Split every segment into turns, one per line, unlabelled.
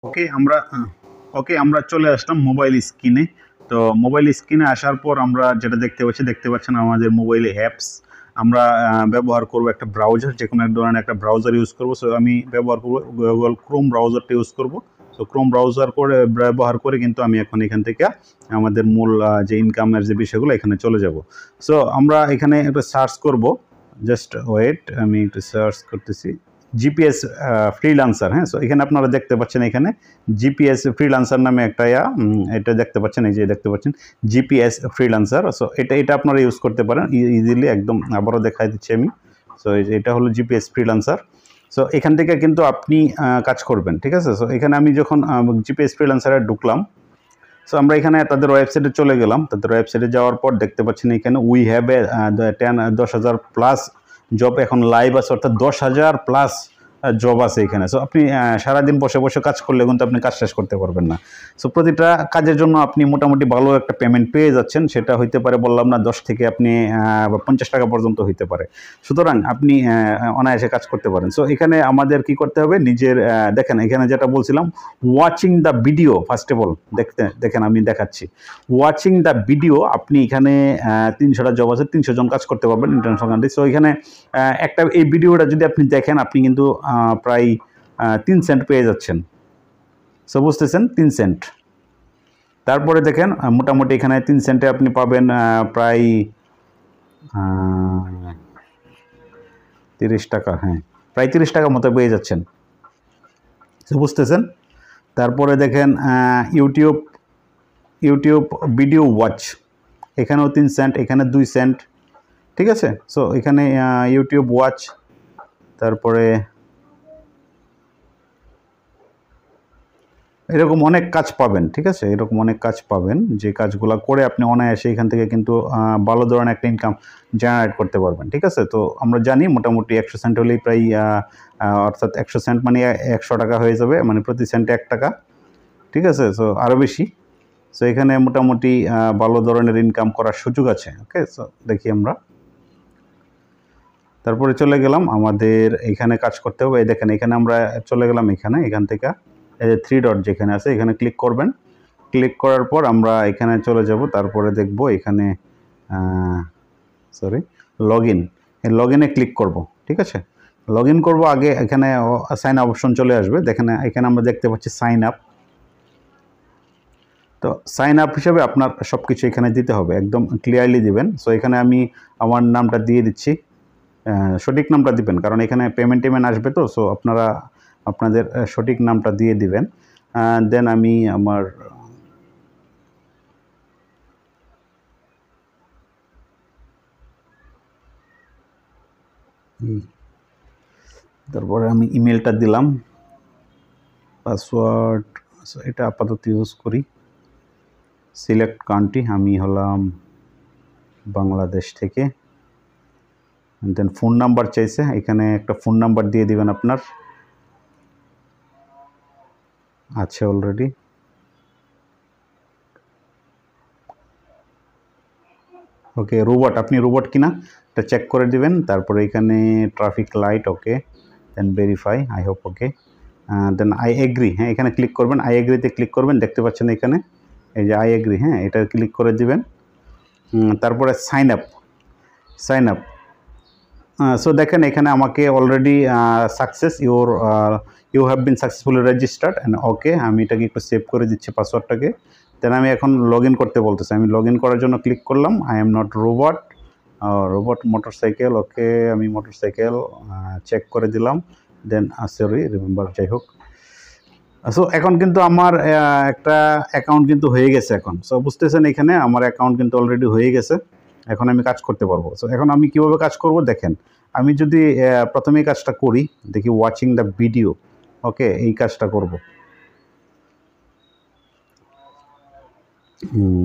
ওকে আমরা আমরা চলে আসলাম মোবাইল স্ক্রিনে। তো মোবাইল স্ক্রিনে আসার পর আমরা যেটা দেখতে পাচ্ছেন আমাদের মোবাইলে অ্যাপস। আমরা ব্যবহার করব একটা ব্রাউজার, যে কোনো এক ধরনের একটা ব্রাউজার ইউজ করব। সো আমি ব্যবহার করব গুগল ক্রোম ব্রাউজারটা ইউজ করব। সো ক্রোম ব্রাউজার ব্যবহার করে কিন্তু আমি এখন এখান থেকে আমাদের মূল যে ইনকামের যে বিষয়গুলো এখানে চলে যাব। সো আমরা এখানে একটা সার্চ করব, জাস্ট ওয়েট, আমি একটু সার্চ করতেছি জিপিএস ফ্রিল্যান্সার। হ্যাঁ, সো এখানে আপনারা দেখতে পাচ্ছেন এখানে জিপিএস ফ্রিল্যান্সার নামে একটা এটা দেখতে পাচ্ছেন, এই যে দেখতে পাচ্ছেন জিপিএস ফ্রিল্যান্সার। সো এটা আপনারা ইউজ করতে পারেন ইজিলি, একদম আবারও দেখাই দিচ্ছি আমি। সো এটা হলো জিপিএস ফ্রিল্যান্সার। সো এখান থেকে কিন্তু আপনি কাজ করবেন, ঠিক আছে। সো এখানে আমি যখন জিপিএস ফ্রিল্যান্সারে ঢুকলাম, সো আমরা এখানে তাদের ওয়েবসাইটে চলে গেলাম। তাদের ওয়েবসাইটে যাওয়ার পর দেখতে পাচ্ছেন এখানে we have a 10,000 plus job এখন লাইভ আছে, অর্থাৎ 10,000 প্লাস জব আছে এখানে। সো আপনি সারাদিন বসে বসে কাজ করলে কিন্তু আপনি কাজ শেষ করতে পারবেন না। সো প্রতিটা কাজের জন্য আপনি মোটামুটি ভালো একটা পেমেন্ট পেয়ে যাচ্ছেন। সেটা হইতে পারে, বললাম না, 10 থেকে আপনি 50 টাকা পর্যন্ত হইতে পারে। সুতরাং আপনি অনায়াসে কাজ করতে পারেন। সো এখানে আমাদের কি করতে হবে, নিজের দেখেন এখানে যেটা বলছিলাম, watching the video. First of all দেখেন আমি দেখাচ্ছি, ওয়াচিং দ্য ভিডিও। আপনি এখানে 300টা জব আছে, 300 জন কাজ করতে পারবেন ইন্টারন্যাশনাল কান্ট্রি। সো এখানে এই ভিডিওটা যদি আপনি দেখেন, আপনি কিন্তু প্রায় 3 সেন্ট পেয়ে যাচ্ছেন। সো বুঝতেছেন, 3 সেন্ট। তারপরে দেখেন মোটামুটি এখানে 3 সেন্টে আপনি পাবেন প্রায় 30 টাকা। হ্যাঁ, প্রায় 30 টাকার মতো পেয়ে যাচ্ছেন। সো বুঝতেছেন। তারপরে দেখেন ইউটিউব ভিডিও ওয়াচ, এখানেও 3 সেন্ট, এখানে 2 সেন্ট, ঠিক আছে। সো এখানে ইউটিউব ওয়াচ, তারপরে এরকম অনেক কাজ পাবেন, ঠিক আছে। এরকম অনেক কাজ পাবেন, যে কাজগুলো করে আপনি অনায়াসে এখান থেকে কিন্তু ভালো ধরনের একটা ইনকাম জেনারেট করতে পারবেন, ঠিক আছে। তো আমরা জানি মোটামুটি 100 সেন্ট হলেই প্রায় অর্থাৎ 100 সেন্ট মানে 100 টাকা হয়ে যাবে, মানে প্রতি সেন্টে 1 টাকা, ঠিক আছে। সো আরও বেশি। সো এখানে মোটামুটি ভালো ধরনের ইনকাম করার সুযোগ আছে। ওকে, সো দেখি আমরা তারপরে চলে গেলাম আমাদের এখানে কাজ করতে হবে। এই দেখেন এখানে আমরা চলে গেলাম, এখান থেকে এই যে 3 ডট যেখানে আছে এখানে ক্লিক করবেন। ক্লিক করার পর আমরা এখানে চলে যাব। তারপরে দেখব এখানে লগ ইনে ক্লিক করব, ঠিক আছে। লগ ইন করবো আগে, এখানে সাইন আপ অপশন চলে আসবে। দেখেন এখানে আমরা দেখতে পাচ্ছি সাইন আপ। তো সাইন আপ হিসেবে আপনার সব কিছু এখানে দিতে হবে, একদম ক্লিয়ারলি দিবেন। সো এখানে আমি আমার নামটা দিয়ে দিচ্ছি, সঠিক নামটা দিবেন, কারণ এখানে পেমেন্ট আসবে। তো সো আপনারা আপনাদের সঠিক নামটা দিয়ে দিবেন। দেন আমি আমার তারপরে আমি ইমেলটা দিলাম, পাসওয়ার্ড এটা আপাতত ইউজ করি। সিলেক্ট কান্ট্রি, আমি হলাম বাংলাদেশ থেকে। দেন ফোন নাম্বার চাইছে, এখানে একটা ফোন নাম্বার দিয়ে দিবেন আপনার, আছে অলরেডি। ওকে, রোবট, আপনি রোবট কিনা এটা চেক করে দিবেন। তারপরে এখানে traffic light, okay, then verify, I hope okay, then I agree. হ্যাঁ, এখানে ক্লিক করবেন, আই এগ্রিতে ক্লিক করবেন। দেখতে পাচ্ছেন এখানে এই যে আই এগ্রি, হ্যাঁ, এটা ক্লিক করে দিবেন। তারপরে সাইন আপ। সো দেখেন এখানে আমাকে already success, you have been successfully registered and okay. আমি এটাকে একটু সেভ করে দিচ্ছি পাসওয়ার্ডটাকে। দেন আমি এখন লগ ইন করতে বলতেছি, আমি লগ ইন করার জন্য ক্লিক করলাম। I am not robot, motorcycle, okay, আমি মোটরসাইকেল চেক করে দিলাম। দেন সরি, রিমেম্বার, যাই হোক। সো এখন কিন্তু আমার একটা অ্যাকাউন্ট কিন্তু হয়ে গেছে এখন। সো বুঝতেছেন এখানে আমার অ্যাকাউন্ট কিন্তু অলরেডি হয়ে গেছে, এখন আমি কাজ করতে পারবো। সো এখন আমি কীভাবে কাজ করব দেখেন, আমি যদি প্রথমেই কাজটা করি, দেখি ওয়াচিং দ্য ভিডিও, ওকে, এই কাজটা করব।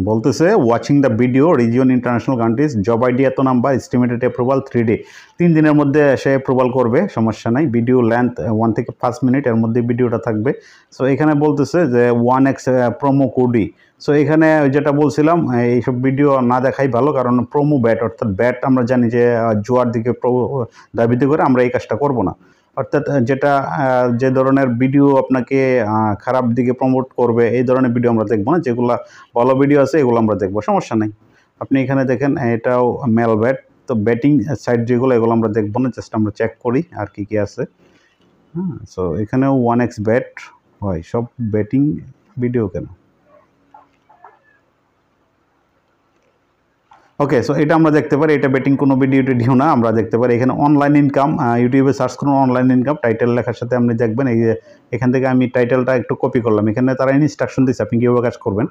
বলতেছে watching the video, region international countries, job ID এত নাম্বার, এস্টিমেটেড অ্যাপ্রুভাল 3 ডে, 3 দিনের মধ্যে সে অ্যাপ্রুভাল করবে, সমস্যা নাই। ভিডিও লেন্থ 1 থেকে 5 মিনিট, এর মধ্যে ভিডিওটা থাকবে। সো এখানে বলতেছে যে 1x প্রোমো কোডি। সো এখানে যেটা বলছিলাম, এইসব ভিডিও না দেখাই ভালো, কারণ প্রোমো ব্যাট, অর্থাৎ ব্যাট আমরা জানি যে জুয়ার দিকে দাবিতে করে আমরা এই কাজটা করব না। অর্থাৎ যেটা যে ধরনের ভিডিও আপনাকে খারাপ দিকে প্রমোট করবে এই ধরনের ভিডিও আমরা দেখব না, যেগুলো ভালো ভিডিও আছে এগুলো আমরা দেখব, সমস্যা নেই। আপনি এখানে দেখেন এটাও মেল ব্যাট, তো ব্যাটিং সাইট যেগুলো এগুলো আমরা দেখব না, জাস্ট আমরা চেক করি আর কি কি আছে। হ্যাঁ, সো এখানেও 1x ব্যাট হয়, সব ব্যাটিং ভিডিও কেন। ওকে, সো এটা আমরা দেখতে পারি, এটা বেটিং কোনো ভিডিও টিডিও না, আমরা দেখতে পারি এখানে অনলাইন ইনকাম। ইউটিউবে সার্চ করুন অনলাইন ইনকাম, টাইটেল লেখার সাথে আপনি দেখবেন এই যে এখান থেকে আমি টাইটেলটা একটু কপি করলাম। এখানে তারা ইনস্ট্রাকশন দিচ্ছে আপনি কীভাবে কাজ করবেন।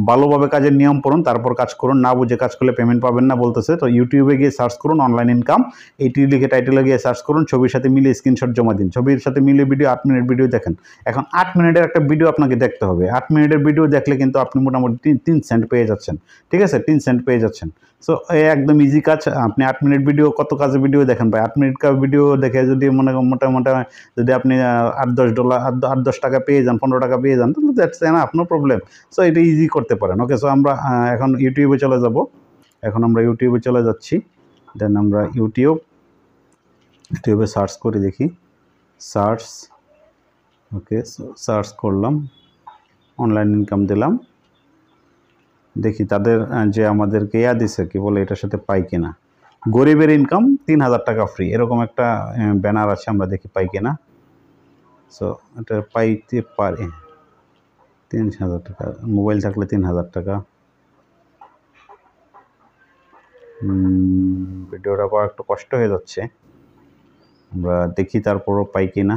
ভালোভাবে কাজের নিয়ম পড়ুন, তারপর কাজ করুন, না বুঝে কাজ করলে পেমেন্ট পাবেন না বলতেছে। তো ইউটিউবে গিয়ে সার্চ করুন অনলাইন ইনকাম, এইটি লিখে টাইটেলে গিয়ে সার্চ করুন, ছবির সাথে মিলিয়ে স্ক্রিনশট জমা দিন, ছবির সাথে মিলিয়ে ভিডিও 8 মিনিট ভিডিও দেখেন। এখন 8 মিনিটের একটা ভিডিও আপনাকে দেখতে হবে, 8 মিনিটের ভিডিও দেখলে কিন্তু আপনি মোটামুটি 3 সেন্ট পেয়ে যাচ্ছেন, ঠিক আছে, 3 সেন্ট পেয়ে যাচ্ছেন। সো একদম ইজি কাজ। আপনি 8 মিনিট ভিডিও, কত কাজে ভিডিও দেখেন ভাই, 8 মিনিট ভিডিও দেখে যদি মোটামুটি যদি আপনি $8-10 8-10 টাকা পেয়ে যান, 15 টাকা পেয়ে যান, তাহলে that's enough, no problem. So এটা ইজি করতে পারেন। ওকে, সো আমরা এখন ইউটিউবে চলে যাব। এখন আমরা ইউটিউবে চলে যাচ্ছি। দেন আমরা ইউটিউবে সার্চ করে দেখি, সার্চ। ওকে, সো সার্চ করলাম, অনলাইন ইনকাম দিলাম, দেখি তাদের যে আমাদেরকে দিছে কি বলে এটার সাথে পাই কিনা। গরিবের ইনকাম 3000 টাকা ফ্রি, এরকম একটা ব্যানার আছে, আমরা দেখি পাই কিনা। সো এটা পাইতে পারি 3000 টাকা, মোবাইল থাকলে 3000 টাকা। ভিডিওটা পাওয়া একটু কষ্ট হয়ে যাচ্ছে, আমরা দেখি তারপরও পাই কিনা।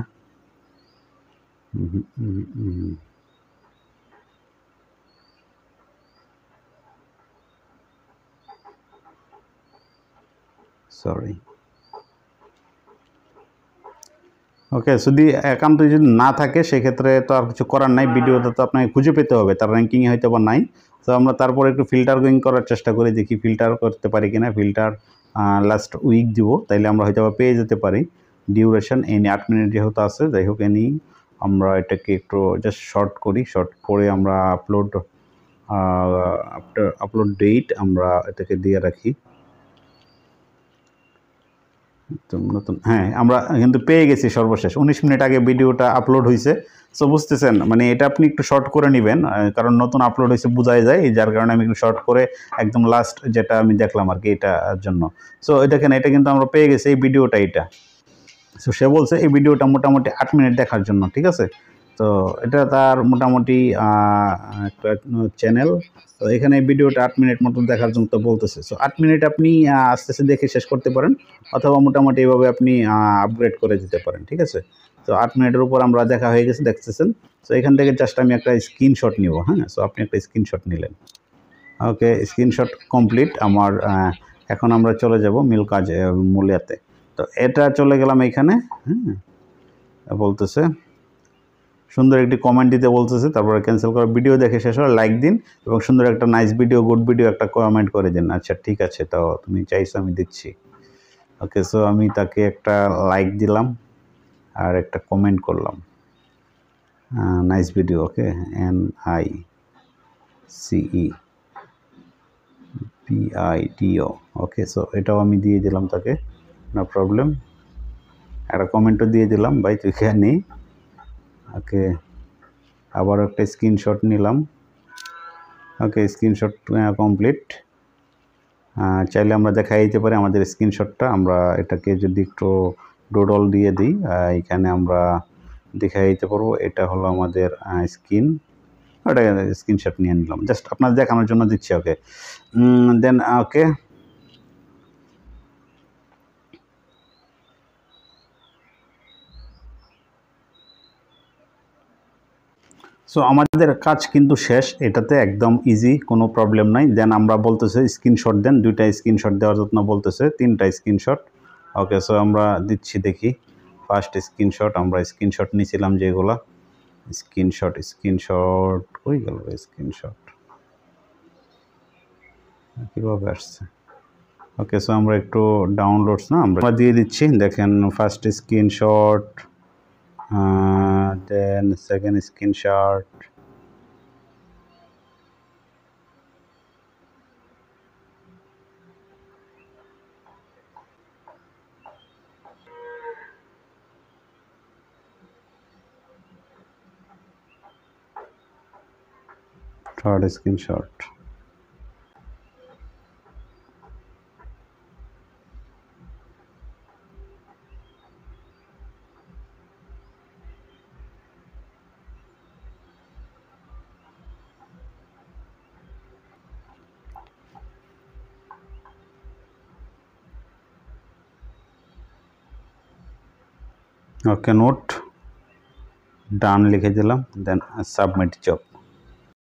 সরি। ওকে, যদি অ্যাকাউন্ট যদি না থাকে সেক্ষেত্রে তো আর কিছু করার নাই, ভিডিওটা তো আপনাকে খুঁজে পেতে হবে, তার র্যাঙ্কিংয়ে হয়তো বা নাই। তো আমরা তারপরে একটু ফিল্টারিং করার চেষ্টা করি, দেখি ফিল্টার করতে পারি কিনা। ফিল্টার লাস্ট উইক দিব, তাইলে আমরা হয়তো বা পেয়ে যেতে পারি। ডিউরেশন এনি 8 মিনিট যেহেতু আছে, যাই হোক এনি আমরা এটাকে একটু জাস্ট শর্ট করি, শর্ট করে আমরা আপলোড ডেট আমরা এটাকে দিয়ে রাখি নতুন। হ্যাঁ, আমরা কিন্তু পেয়ে গেছি সর্বশেষ 19 মিনিট আগে ভিডিওটা আপলোড হয়েছে। সো বুঝতেছেন, মানে এটা আপনি একটু শর্ট করে নেবেন, কারণ নতুন আপলোড হয়েছে বোঝাই যায়, যার কারণে আমি একটু শর্ট করে একদম লাস্ট যেটা আমি দেখলাম আর কি এটার জন্য। সো এটা কেন, এটা কিন্তু আমরা পেয়ে গেছি এই ভিডিওটা এটা। সো সে বলছে এই ভিডিওটা মোটামুটি 8 মিনিট দেখার জন্য, ঠিক আছে। তো এটা তার মোটামুটি একটা চ্যানেল। তো এখানে ভিডিওটা 8 মিনিট মতো দেখার জন্য তো বলতেছে। সো 8 মিনিট আপনি আস্তে আস্তে দেখে শেষ করতে পারেন, অথবা মোটামুটি এইভাবে আপনি আপগ্রেড করে দিতে পারেন, ঠিক আছে। তো 8 মিনিটের উপর আমরা দেখা হয়ে গেছে, দেখতেছেন। সো এখান থেকে জাস্ট আমি একটা স্ক্রিনশট নিব। হ্যাঁ, সো আপনি একটা স্ক্রিনশট নিলেন। ওকে, স্ক্রিনশট কমপ্লিট আমার। এখন আমরা চলে যাব মূল্যাতে। তো এটা চলে গেলাম এইখানে। হ্যাঁ, বলতেছে সুন্দর একটি কমেন্ট দিতে বলতেছে, তারপরে ক্যান্সেল করা। ভিডিও দেখে শেষ হলে লাইক দিন এবং সুন্দর একটা নাইস ভিডিও, গুড ভিডিও একটা কমেন্ট করে দিন। আচ্ছা ঠিক আছে, তো তুমি চাইছো আমি দিচ্ছি। ওকে, সো আমি তাকে একটা লাইক দিলাম আর একটা কমেন্ট করলাম, নাইস ভিডিও। ওকে, NICEVIDO। ওকে, সো এটাও আমি দিয়ে দিলাম তাকে, নো প্রবলেম। একটা কমেন্টও দিয়ে দিলাম, ভাই তুই খেয়ে নি। ওকে, আবার একটা স্ক্রিনশট নিলাম। ওকে, স্ক্রিনশট কমপ্লিট। চাইলে আমরা দেখাই দিতে পারি আমাদের স্ক্রিনশটটা। আমরা এটাকে যদি একটু ডোডল দিয়ে দিই, এখানে আমরা দেখাই দিতে পারবো। এটা হলো আমাদের ওটা স্ক্রিনশট নিয়ে নিলাম, জাস্ট আপনার দেখানোর জন্য দিচ্ছি। ওকে, দেন ওকে, সো আমাদের কাজ কিন্তু শেষ, এটাতে একদম ইজি, কোনো প্রবলেম নাই। দেন আমরা বলতেছে স্ক্রিনশট দেন, 2টা স্ক্রিনশট দেওয়ার জন্য বলতেছে, 3টা স্ক্রিনশট। ওকে, সো আমরা দিচ্ছি, দেখি। ফার্স্ট স্ক্রিনশট আমরা স্ক্রিনশট নিয়েছিলাম যেগুলা, স্ক্রিনশট হয়ে গেল। স্ক্রিনশট কীভাবে আসছে? ওকে, সো আমরা একটু ডাউনলোডস না আমরা দিয়ে দিচ্ছি, দেখেন first screenshot, then second screenshot. Third screenshot. Okay, note done লিখে দিলাম, দেন সাবমিট জব।